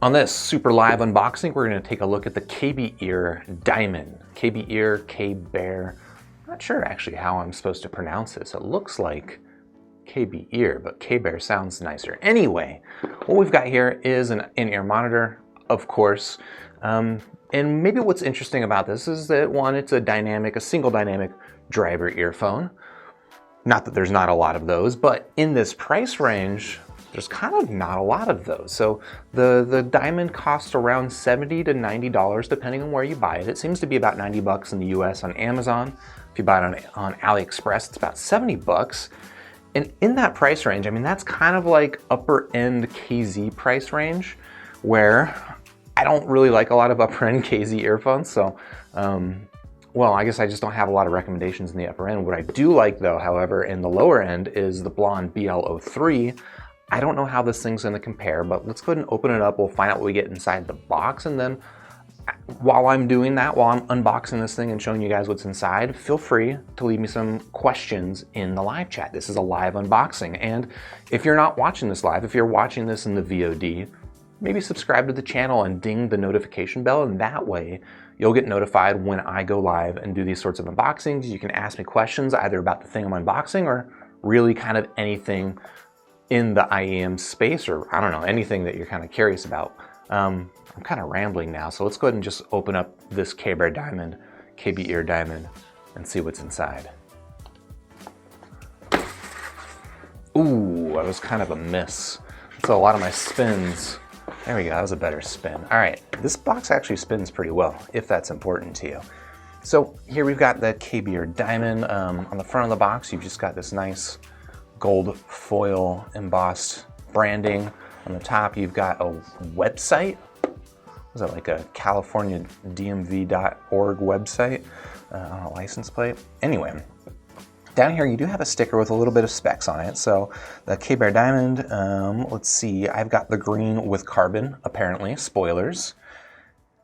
On this super live unboxing, we're going to take a look at the KBear Diamond. KBear, KBear. Not sure actually how I'm supposed to pronounce this. It looks like KBear, but KBear sounds nicer. Anyway, what we've got here is an in-ear monitor, of course. And maybe what's interesting about this is that, one, it's a single dynamic driver earphone. Not that there's not a lot of those, but in this price range, there's kind of not a lot of those. So the Diamond costs around $70 to $90 depending on where you buy it. It seems to be about 90 bucks in the US on Amazon. If you buy it on AliExpress, it's about 70 bucks. And in that price range, I mean, that's kind of like upper end KZ price range, where I don't really like a lot of upper end KZ earphones. So, well, I guess I just don't have a lot of recommendations in the upper end. What I do like though, however, in the lower end is the Blonde BL03. I don't know how this thing's gonna compare, but let's go ahead and open it up. We'll find out what we get inside the box. And then while I'm doing that, while I'm unboxing this thing and showing you guys what's inside, feel free to leave me some questions in the live chat. This is a live unboxing. And if you're not watching this live, if you're watching this in the VOD, maybe subscribe to the channel and ding the notification bell. And that way you'll get notified when I go live and do these sorts of unboxings. You can ask me questions either about the thing I'm unboxing or really kind of anything in the IEM space, or I don't know, anything that you're kind of curious about. I'm kind of rambling now, so let's go ahead and just open up this KBear Diamond, KBear Diamond, and see what's inside. Ooh, that was kind of a miss. So a lot of my spins, there we go, that was a better spin. All right, this box actually spins pretty well, if that's important to you. So here we've got the KBear Diamond. On the front of the box, you've just got this nice gold foil embossed branding. On the top, you've got a website. Was that like a California DMV.org website on a license plate? Anyway, down here you do have a sticker with a little bit of specs on it. So the KBear Diamond, let's see, I've got the green with carbon, apparently, spoilers.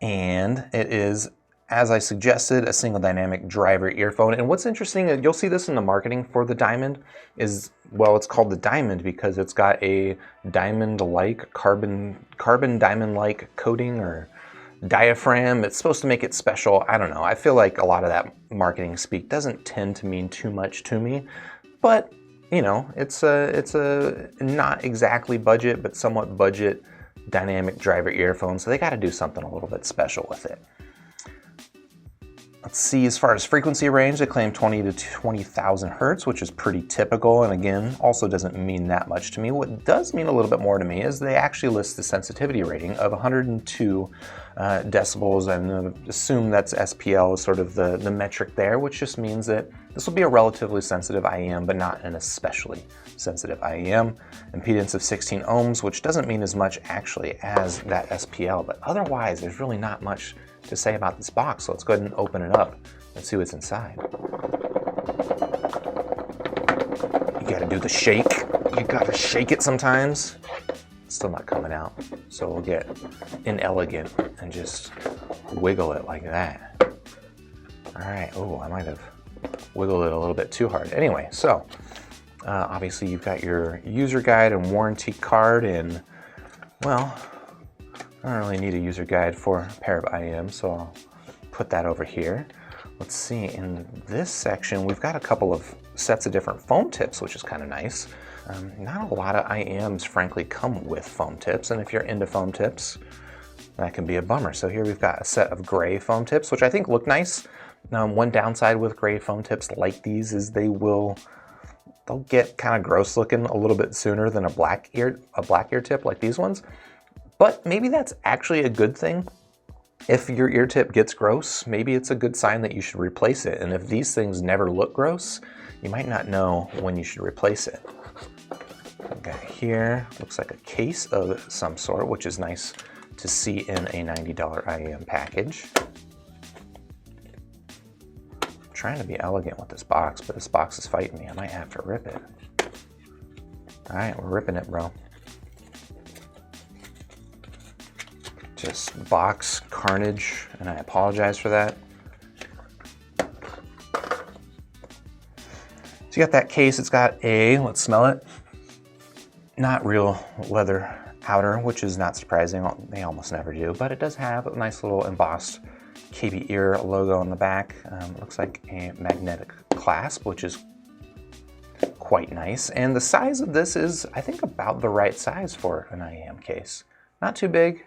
And it is, as I suggested, a single dynamic driver earphone. And what's interesting, you'll see this in the marketing for the Diamond, is, well, it's called the Diamond because it's got a diamond-like, carbon diamond-like coating or diaphragm. It's supposed to make it special. I don't know. I feel like a lot of that marketing speak doesn't tend to mean too much to me, but you know, it's a not exactly budget, but somewhat budget dynamic driver earphone. So they got to do something a little bit special with it. Let's see, as far as frequency range, they claim 20 to 20,000 hertz, which is pretty typical, and again, also doesn't mean that much to me. What does mean a little bit more to me is they actually list the sensitivity rating of 102 decibels, and assume that's SPL, sort of the metric there, which just means that this will be a relatively sensitive IEM, but not an especially sensitive IEM. Impedance of 16 ohms, which doesn't mean as much actually as that SPL, but otherwise, there's really not much to say about this box. So let's go ahead and open it up and see what's inside. You gotta do the shake. You gotta shake it sometimes. It's still not coming out. So we'll get inelegant and just wiggle it like that. All right, oh, I might have wiggled it a little bit too hard. Anyway, so obviously you've got your user guide and warranty card, and well, I don't really need a user guide for a pair of IEMs, so I'll put that over here. Let's see, in this section, we've got a couple of sets of different foam tips, which is kind of nice. Not a lot of IEMs, frankly, come with foam tips, and if you're into foam tips, that can be a bummer. So here we've got a set of gray foam tips, which I think look nice. One downside with gray foam tips like these is they'll get kind of gross looking a little bit sooner than a black ear tip like these ones. But maybe that's actually a good thing. If your ear tip gets gross, maybe it's a good sign that you should replace it. And if these things never look gross, you might not know when you should replace it. Okay, here looks like a case of some sort, which is nice to see in a $90 IEM package. I'm trying to be elegant with this box, but this box is fighting me. I might have to rip it. All right, we're ripping it, bro. Just box carnage, and I apologize for that. So you got that case, it's got a, let's smell it, not real leather outer, which is not surprising. They almost never do, but it does have a nice little embossed KBear logo on the back. It looks like a magnetic clasp, which is quite nice. And the size of this is, I think, about the right size for an IEM case. Not too big,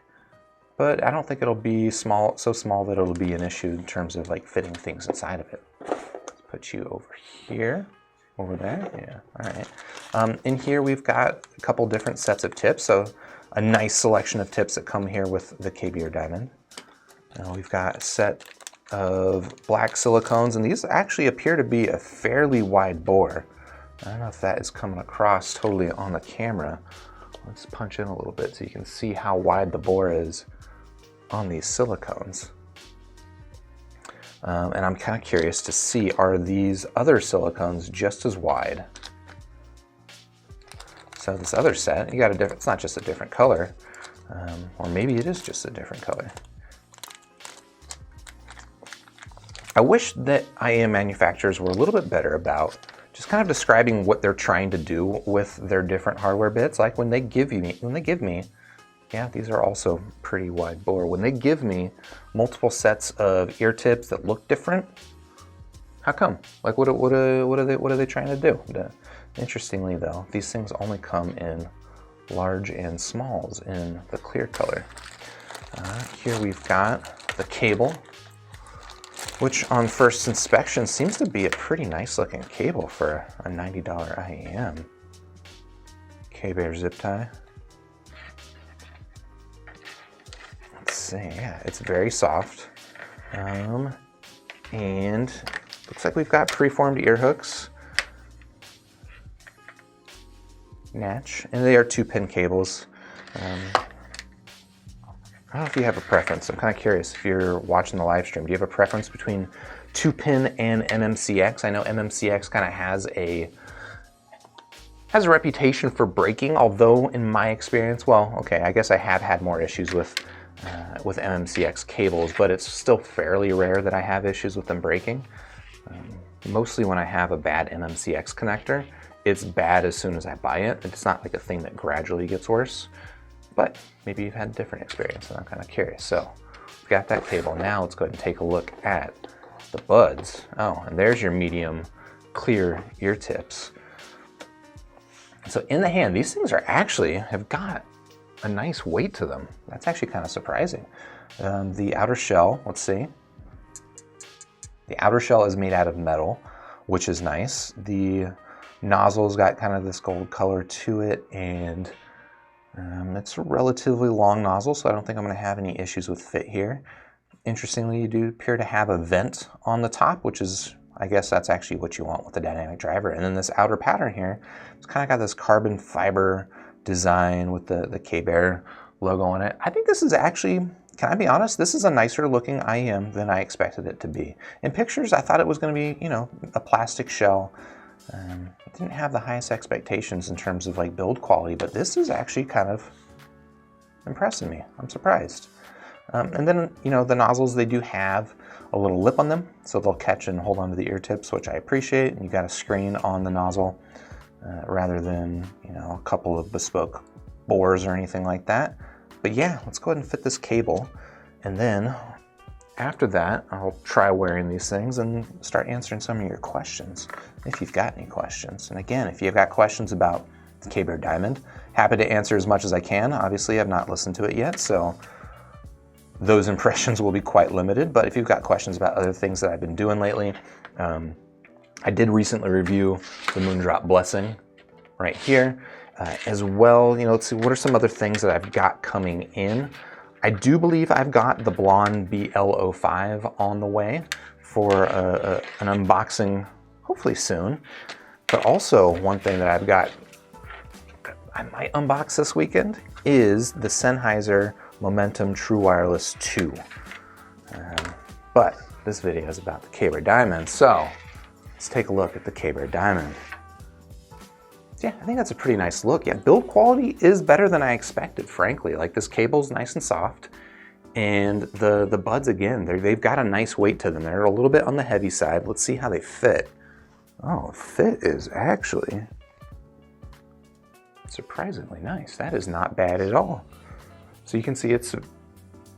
but I don't think it'll be small, so small that it'll be an issue in terms of like fitting things inside of it. Let's put you over here, over there, yeah, all right. In here we've got a couple different sets of tips, so a nice selection of tips that come here with the KBear Diamond. We've got a set of black silicones, and these actually appear to be a fairly wide bore. I don't know if that is coming across totally on the camera. Let's punch in a little bit so you can see how wide the bore is on these silicones. And I'm kind of curious to see, are these other silicones just as wide? So this other set, you got a different, it's not just a different color, or maybe it is just a different color. I wish that IEM manufacturers were a little bit better about just kind of describing what they're trying to do with their different hardware bits. Like when they give me, yeah, these are also pretty wide bore. When they give me multiple sets of ear tips that look different, how come? Like what are they trying to do? Interestingly though, these things only come in large and smalls in the clear color. Here we've got the cable, which on first inspection seems to be a pretty nice looking cable for a $90 IEM. KBear zip tie. Let's see, yeah, it's very soft. And looks like we've got preformed ear hooks. Natch, and they are 2-pin cables. I don't know if you have a preference. I'm kind of curious if you're watching the live stream. Do you have a preference between 2-pin and MMCX? I know MMCX kind of has a reputation for breaking, although in my experience, well, okay, I guess I have had more issues with MMCX cables, but it's still fairly rare that I have issues with them breaking. Mostly when I have a bad MMCX connector, it's bad as soon as I buy it. It's not like a thing that gradually gets worse. But maybe you've had a different experience, and I'm kind of curious. So we've got that cable. Now let's go ahead and take a look at the buds. Oh, and there's your medium clear ear tips. So in the hand, these things have got a nice weight to them. That's actually kind of surprising. The outer shell, let's see. The outer shell is made out of metal, which is nice. The nozzle's got kind of this gold color to it, and it's a relatively long nozzle, so I don't think I'm going to have any issues with fit here. Interestingly, you do appear to have a vent on the top, which is, I guess that's actually what you want with the dynamic driver. And then this outer pattern here, it's kind of got this carbon fiber design with the KBear logo on it. I think this is actually, can I be honest, this is a nicer looking IEM than I expected it to be. In pictures, I thought it was going to be, you know, a plastic shell. It didn't have the highest expectations in terms of like build quality, but this is actually kind of impressing me. I'm surprised. And then, you know, the nozzles, they do have a little lip on them, so they'll catch and hold onto the ear tips, which I appreciate. And you got a screen on the nozzle rather than, you know, a couple of bespoke bores or anything like that. But yeah, let's go ahead and fit this cable, and then after that, I'll try wearing these things and start answering some of your questions, if you've got any questions. And again, if you've got questions about the KBear Diamond, happy to answer as much as I can. Obviously, I've not listened to it yet, so those impressions will be quite limited. But if you've got questions about other things that I've been doing lately, I did recently review the Moondrop Blessing right here. As well, you know, let's see, what are some other things that I've got coming in? I do believe I've got the Blonde BL05 on the way for an unboxing, hopefully soon. But also one thing that I've got, I might unbox this weekend, is the Sennheiser Momentum True Wireless 2. But this video is about the KBear Diamond, so let's take a look at the KBear Diamond. Yeah, I think that's a pretty nice look. Yeah, build quality is better than I expected, frankly. Like, this cable's nice and soft, and the buds, again, they've got a nice weight to them. They're a little bit on the heavy side. Let's see how they fit. Oh, fit is actually surprisingly nice. That is not bad at all. So you can see it's,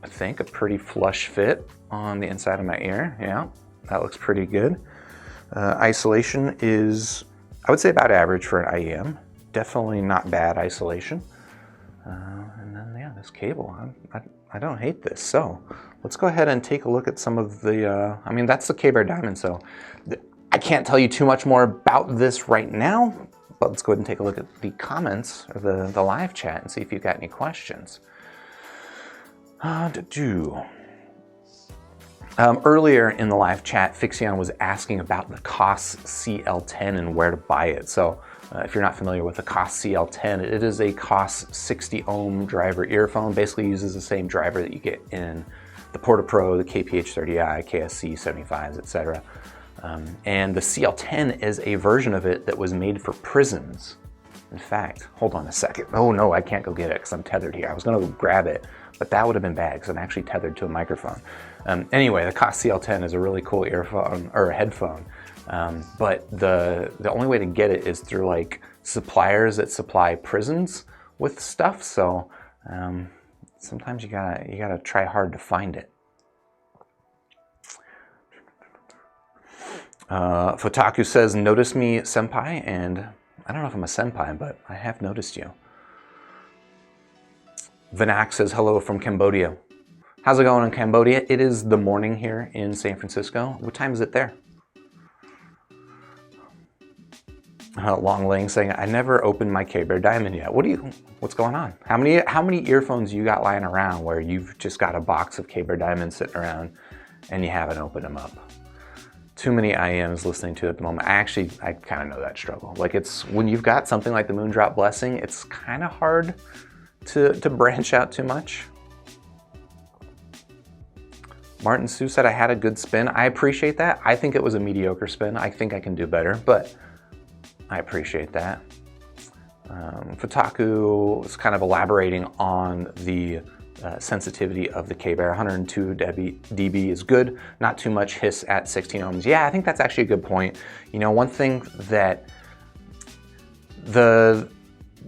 I think, a pretty flush fit on the inside of my ear. Yeah, that looks pretty good. Isolation is, I would say, about average for an IEM. Definitely not bad isolation. And then, yeah, this cable, I don't hate this. So let's go ahead and take a look at some of the, I mean, that's the KBear Diamond, so I can't tell you too much more about this right now, but let's go ahead and take a look at the comments or the live chat and see if you've got any questions. Earlier in the live chat, Fixion was asking about the KOS CL10 and where to buy it. So if you're not familiar with the KOS CL10, it is a KOS 60 ohm driver earphone. Basically uses the same driver that you get in the Porta Pro, the KPH30i, KSC 75s, etc. And the CL10 is a version of it that was made for prisons. In fact, hold on a second. Oh no, I can't go get it because I'm tethered here. I was gonna go grab it, but that would have been bad because I'm actually tethered to a microphone. Anyway, the KOS CL10 is a really cool earphone or headphone, but the only way to get it is through like suppliers that supply prisons with stuff. So sometimes you gotta try hard to find it. Fotaku says, "Notice me, senpai," and I don't know if I'm a senpai, but I have noticed you. Vinak says, "Hello from Cambodia." How's it going in Cambodia? It is the morning here in San Francisco. What time is it there? Long Ling saying, "I never opened my KBear Diamond yet." What's going on? How many earphones you got lying around where you've just got a box of KBear Diamond sitting around and you haven't opened them up? Too many IEMs listening to it at the moment. I kind of know that struggle. Like, it's when you've got something like the Moondrop Blessing, it's kind of hard to branch out too much. Martin Sue said, "I had a good spin." I appreciate that. I think it was a mediocre spin. I think I can do better, but I appreciate that. Fotaku was kind of elaborating on the sensitivity of the KBear. 102 dB is good, not too much hiss at 16 ohms. Yeah, I think that's actually a good point. You know, one thing that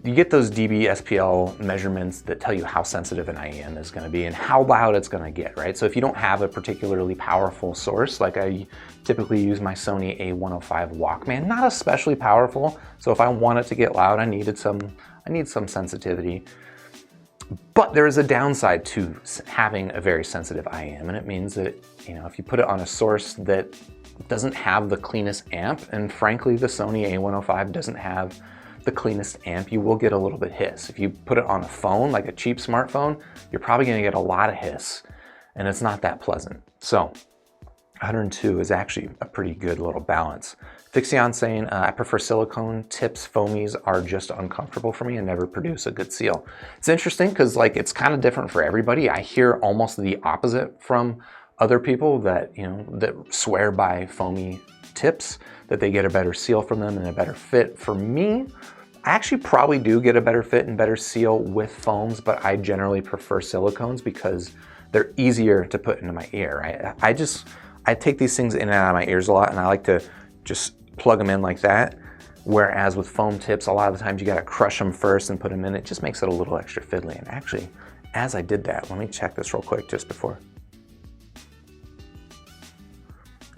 you get those dB SPL measurements that tell you how sensitive an IEM is going to be and how loud it's going to get, right? So if you don't have a particularly powerful source, like I typically use my Sony A105 Walkman, not especially powerful. So if I want it to get loud, I need some sensitivity. But there is a downside to having a very sensitive IEM, and it means that, you know, if you put it on a source that doesn't have the cleanest amp, and frankly the Sony A105 doesn't have the cleanest amp, you will get a little bit hiss. If you put it on a phone, like a cheap smartphone, you're probably gonna get a lot of hiss, and it's not that pleasant. So 102 is actually a pretty good little balance. Fixion saying, "I prefer silicone tips. Foamies are just uncomfortable for me and never produce a good seal." It's interesting because, like, it's kind of different for everybody. I hear almost the opposite from other people that, you know, that swear by foamy tips, that they get a better seal from them and a better fit. For me, I actually probably do get a better fit and better seal with foams, but I generally prefer silicones because they're easier to put into my ear, right? I take these things in and out of my ears a lot, and I like to just plug them in like that. Whereas with foam tips, a lot of the times you gotta crush them first and put them in. It just makes it a little extra fiddly. And actually, as I did that, let me check this real quick just before.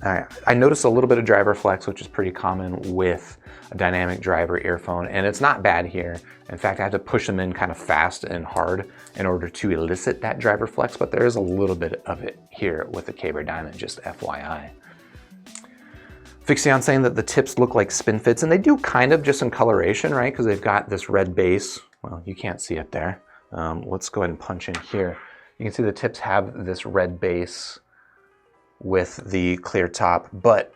All right, I noticed a little bit of driver flex, which is pretty common with a dynamic driver earphone, and it's not bad here. In fact, I have to push them in kind of fast and hard in order to elicit that driver flex, but there is a little bit of it here with the KBear Diamond, just FYI. Fixion saying that the tips look like spin fits, and they do kind of, just in coloration, right? Because they've got this red base. Well, you can't see it there. Let's go ahead and punch in here. You can see the tips have this red base with the clear top, but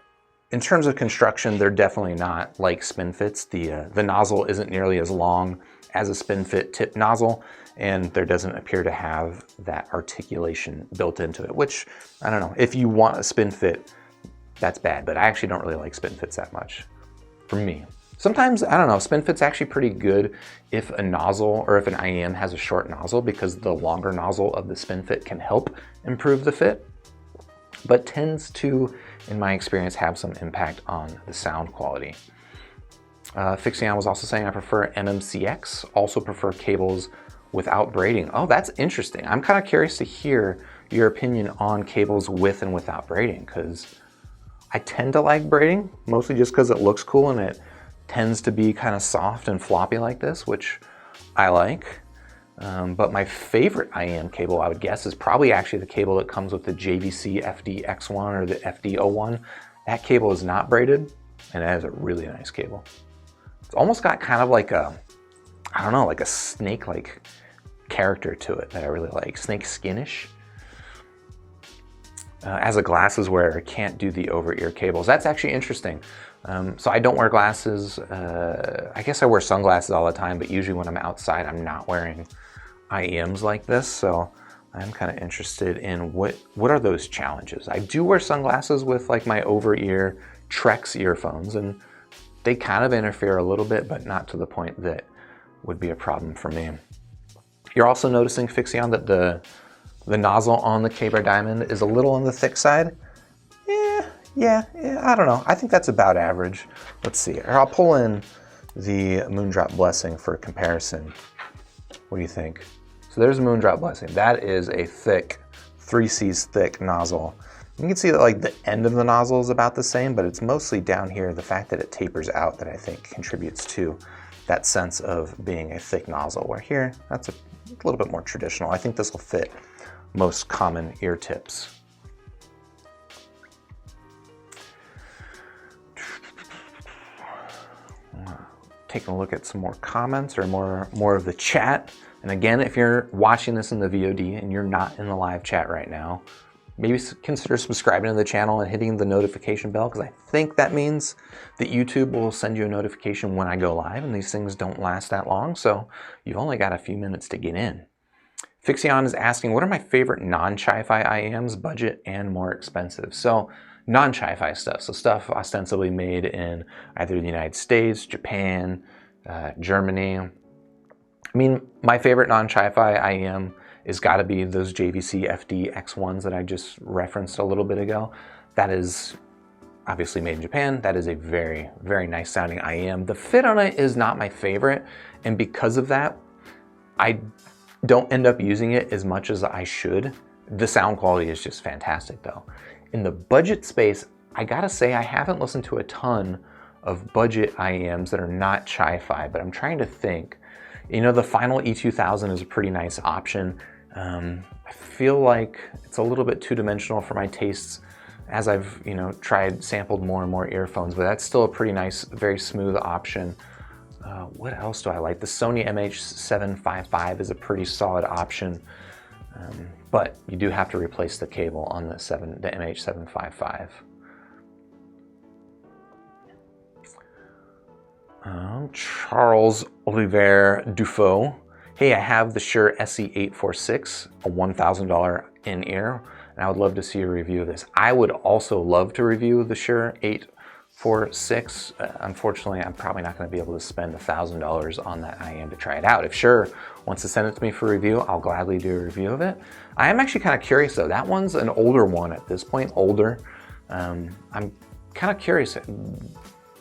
in terms of construction, they're definitely not like spin fits. The nozzle isn't nearly as long as a spin fit tip nozzle, and there doesn't appear to have that articulation built into it, which, I don't know, if you want a spin fit, that's bad, but I actually don't really like spin fits that much, for me. Sometimes, I don't know, spin fit's actually pretty good if a nozzle or if an IEM has a short nozzle, because the longer nozzle of the spin fit can help improve the fit, but tends to, in my experience, have some impact on the sound quality. Fixion was also saying I prefer MMCX, also prefer cables without braiding. Oh, that's interesting. I'm kind of curious to hear your opinion on cables with and without braiding, because I tend to like braiding, mostly just because it looks cool and it tends to be kind of soft and floppy like this, which I like. But my favorite IEM cable, I would guess, is probably actually the cable that comes with the JVC FD-X1 or the FD-01. That cable is not braided, and it has a really nice cable. It's almost got kind of like a, I don't know, like a snake-like character to it that I really like, snake skinish. As a glasses wearer, I can't do the over-ear cables. That's actually interesting. So I don't wear glasses. I guess I wear sunglasses all the time, but usually when I'm outside, I'm not wearing IEMs like this. So I'm kind of interested in what are those challenges. I do wear sunglasses with like my over-ear Trex earphones, and they kind of interfere a little bit, but not to the point that would be a problem for me. You're also noticing, Fixion, that the nozzle on the KBear Diamond is a little on the thick side. Yeah, I don't know. I think that's about average. Let's see. I'll pull in the Moondrop Blessing for comparison. What do you think? So there's a Moondrop Blessing. That is a thick, 3C's thick nozzle. You can see that like the end of the nozzle is about the same, but it's mostly down here, the fact that it tapers out, that I think contributes to that sense of being a thick nozzle, where here, that's a little bit more traditional. I think this will fit most common ear tips. Taking a look at some more comments or more of the chat. And again, if you're watching this in the VOD and you're not in the live chat right now, maybe consider subscribing to the channel and hitting the notification bell, because I think that means that YouTube will send you a notification when I go live, and these things don't last that long, so you've only got a few minutes to get in. Fixion is asking, what are my favorite non-Chi-Fi IEMs, budget and more expensive? So non-Chi-Fi stuff, so stuff ostensibly made in either the United States, Japan, Germany. I mean, my favorite non-Chi-Fi IEM is got to be those JVC FD-X1s that I just referenced a little bit ago. That is obviously made in Japan. That is a very, very nice sounding IEM. The fit on it is not my favorite, and because of that, I don't end up using it as much as I should. The sound quality is just fantastic though. In the budget space, I gotta say I haven't listened to a ton of budget IEMs that are not Chi-Fi, but I'm trying to think. You know, the Final E2000 is a pretty nice option. I feel like it's a little bit two-dimensional for my tastes as I've, you know, sampled more and more earphones, but that's still a pretty nice, very smooth option. What else do I like? The Sony MH755 is a pretty solid option, but you do have to replace the cable on the MH755. Charles Oliver Dufault. Hey, I have the Shure SE846, a $1,000 in-ear, and I would love to see a review of this. I would also love to review the Shure 846. Unfortunately, I'm probably not going to be able to spend $1,000 on that IEM to try it out. If Shure wants to send it to me for review, I'll gladly do a review of it. I am actually kind of curious though. That one's an older one at this point, older. I'm kind of curious,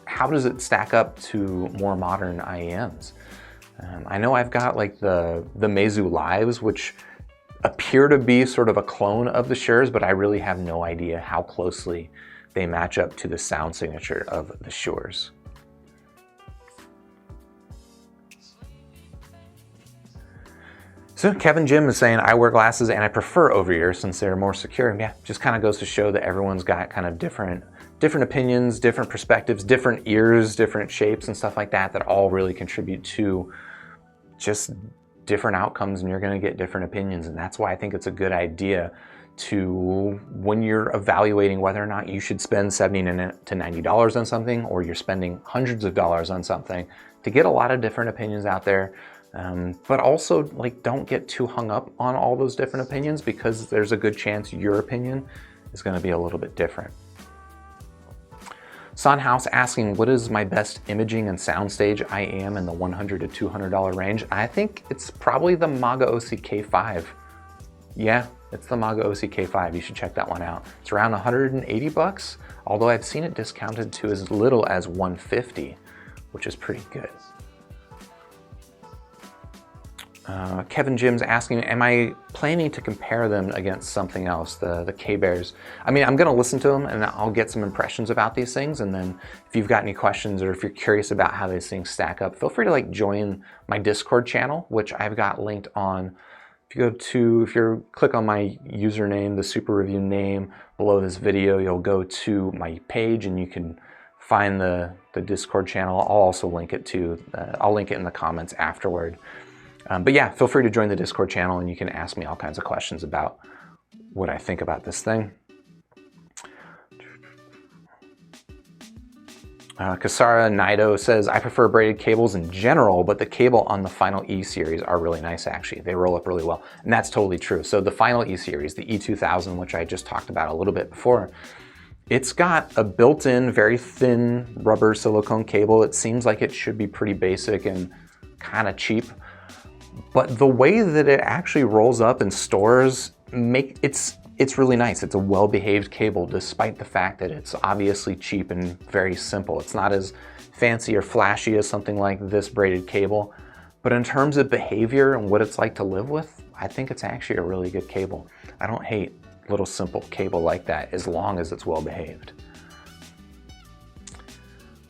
how does it stack up to more modern IEMs? I know I've got like the Meizu Lives, which appear to be sort of a clone of the Shures, but I really have no idea how closely they match up to the sound signature of the Shures. So Kevin Jim is saying, I wear glasses and I prefer over-ear since they're more secure. And yeah, just kind of goes to show that everyone's got kind of different opinions, different perspectives, different ears, different shapes and stuff like that, that all really contribute to just different outcomes, and you're going to get different opinions. And that's why I think it's a good idea to, when you're evaluating whether or not you should spend $70 to $90 on something, or you're spending hundreds of dollars on something, to get a lot of different opinions out there. But also, like, don't get too hung up on all those different opinions, because there's a good chance your opinion is going to be a little bit different. Sunhouse asking, what is my best imaging and soundstage IEM in the $100 to $200 range? I think it's probably the Maga OC-K5. Yeah, it's the Maga OC-K5. You should check that one out. It's around 180 bucks, although I've seen it discounted to as little as 150, which is pretty good. Kevin Jim's asking, am I planning to compare them against something else, the KBears? I mean, I'm gonna listen to them and I'll get some impressions about these things, and then if you've got any questions or if you're curious about how these things stack up, feel free to like join my Discord channel, which I've got linked on. If you click on my username, the Super Review name below this video, you'll go to my page and you can find the Discord channel. I'll also link it to, I'll link it in the comments afterward. But yeah, feel free to join the Discord channel and you can ask me all kinds of questions about what I think about this thing. Kasara Nido says, I prefer braided cables in general, but the cable on the Final E series are really nice actually. They roll up really well, and that's totally true. So the Final E series, the E2000, which I just talked about a little bit before, it's got a built-in, very thin rubber silicone cable. It seems like it should be pretty basic and kind of cheap. But the way that it actually rolls up and stores, it's really nice. It's a well-behaved cable, despite the fact that it's obviously cheap and very simple. It's not as fancy or flashy as something like this braided cable, but in terms of behavior and what it's like to live with, I think it's actually a really good cable. I don't hate a little simple cable like that as long as it's well-behaved.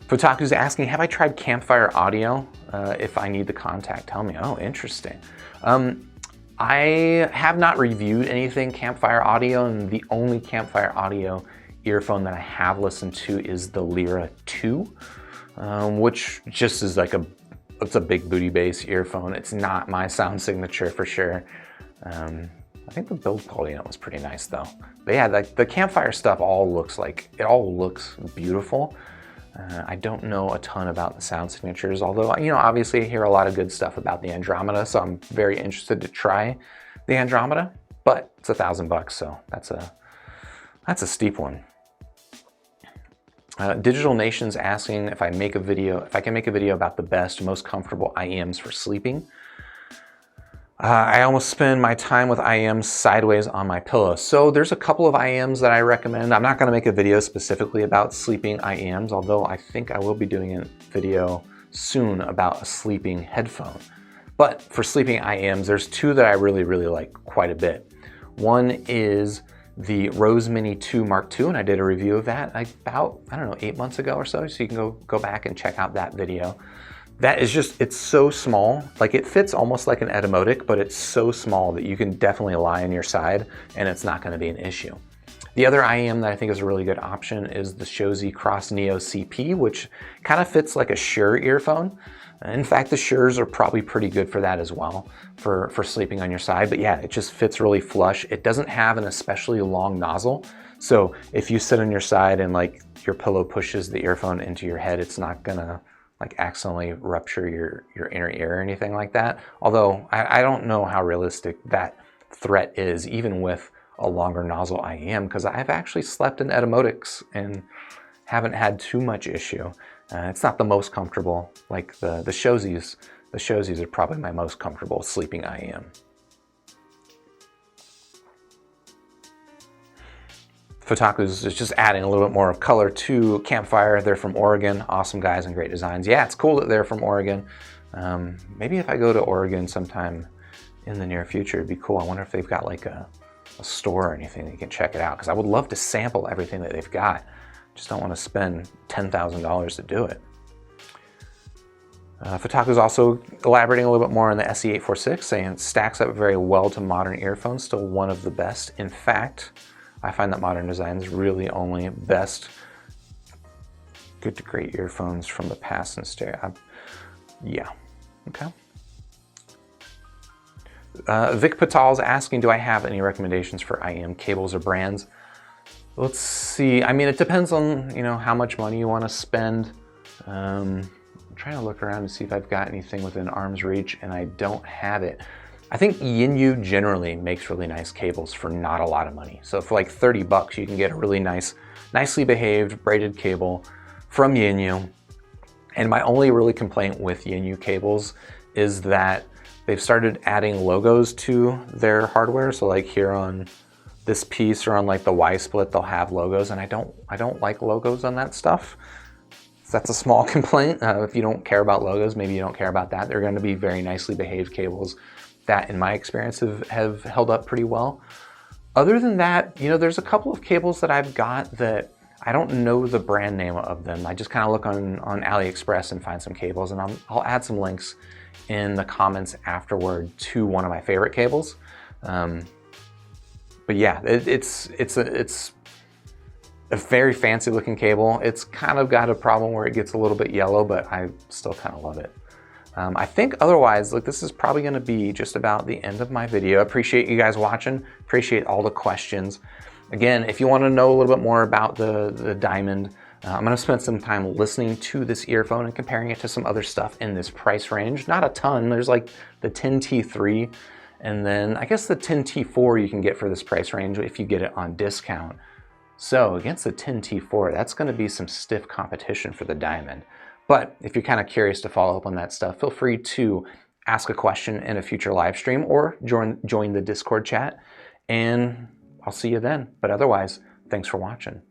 Fotaku's asking, have I tried Campfire Audio? If I need the contact, tell me. Oh, interesting. I have not reviewed anything Campfire Audio, and the only Campfire Audio earphone that I have listened to is the Lyra 2, which just is like it's a big booty bass earphone. It's not my sound signature for sure. I think the build quality on it was pretty nice though. But yeah, the Campfire stuff all looks beautiful. I don't know a ton about the sound signatures, although, you know, obviously I hear a lot of good stuff about the Andromeda, so I'm very interested to try the Andromeda, but it's $1,000, so that's a steep one. Digital Nation's asking if I can make a video about the best, most comfortable IEMs for sleeping. I almost spend my time with IEMs sideways on my pillow. So there's a couple of IEMs that I recommend. I'm not gonna make a video specifically about sleeping IEMs, although I think I will be doing a video soon about a sleeping headphone. But for sleeping IEMs, there's two that I really like quite a bit. One is the Rose Mini 2 Mark II, and I did a review of that about, I don't know, 8 months ago or so you can go back and check out that video. That is just, it's so small, like it fits almost like an Etymotic, but it's so small that you can definitely lie on your side and it's not gonna be an issue. The other IEM that I think is a really good option is the Shozy Cross Neo CP, which kind of fits like a Shure earphone. In fact, the Shures are probably pretty good for that as well, for sleeping on your side. But yeah, it just fits really flush. It doesn't have an especially long nozzle. So if you sit on your side and like your pillow pushes the earphone into your head, it's not gonna like accidentally rupture your inner ear or anything like that. Although I don't know how realistic that threat is, even with a longer nozzle IEM, because I've actually slept in Etymotics and haven't had too much issue. It's not the most comfortable, like the Shozys. The Shozys are probably my most comfortable sleeping IEM. Fotaku's is just adding a little bit more of color to Campfire. They're from Oregon, awesome guys and great designs. Yeah, it's cool that they're from Oregon. Maybe if I go to Oregon sometime in the near future, it'd be cool. I wonder if they've got like a store or anything that you can check it out, because I would love to sample everything that they've got. Just don't want to spend $10,000 to do it. Fotaku's also elaborating a little bit more on the SE846, saying it stacks up very well to modern earphones, still one of the best. In fact, I find that modern design is really only best good to great earphones from the past and stereo. Yeah, okay. Vic Patal's asking, do I have any recommendations for IEM cables or brands? Let's see. I mean, it depends on, you know, how much money you want to spend. I'm trying to look around to see if I've got anything within arm's reach, and I don't have it. I think Yinyu generally makes really nice cables for not a lot of money. So for like 30 bucks, you can get a really nicely behaved braided cable from Yinyu. And my only really complaint with Yinyu cables is that they've started adding logos to their hardware. So like here on this piece or on like the Y split, they'll have logos, and I don't like logos on that stuff. that's a small complaint. If you don't care about logos, maybe you don't care about that. They're going to be very nicely behaved cables that, in my experience, have held up pretty well. Other than that, you know, there's a couple of cables that I've got that I don't know the brand name of them. I just kind of look on AliExpress and find some cables, and I'll add some links in the comments afterward to one of my favorite cables. But yeah, it's a very fancy looking cable. It's kind of got a problem where it gets a little bit yellow, but I still kind of love it. I think otherwise, like, this is probably gonna be just about the end of my video. I appreciate you guys watching, appreciate all the questions. Again, if you wanna know a little bit more about the Diamond, I'm gonna spend some time listening to this earphone and comparing it to some other stuff in this price range. Not a ton, there's like the 10T3, and then I guess the 10T4 you can get for this price range if you get it on discount. So against the 10T4, that's gonna be some stiff competition for the Diamond. But if you're kind of curious to follow up on that stuff, feel free to ask a question in a future live stream or join the Discord chat, and I'll see you then. But otherwise, thanks for watching.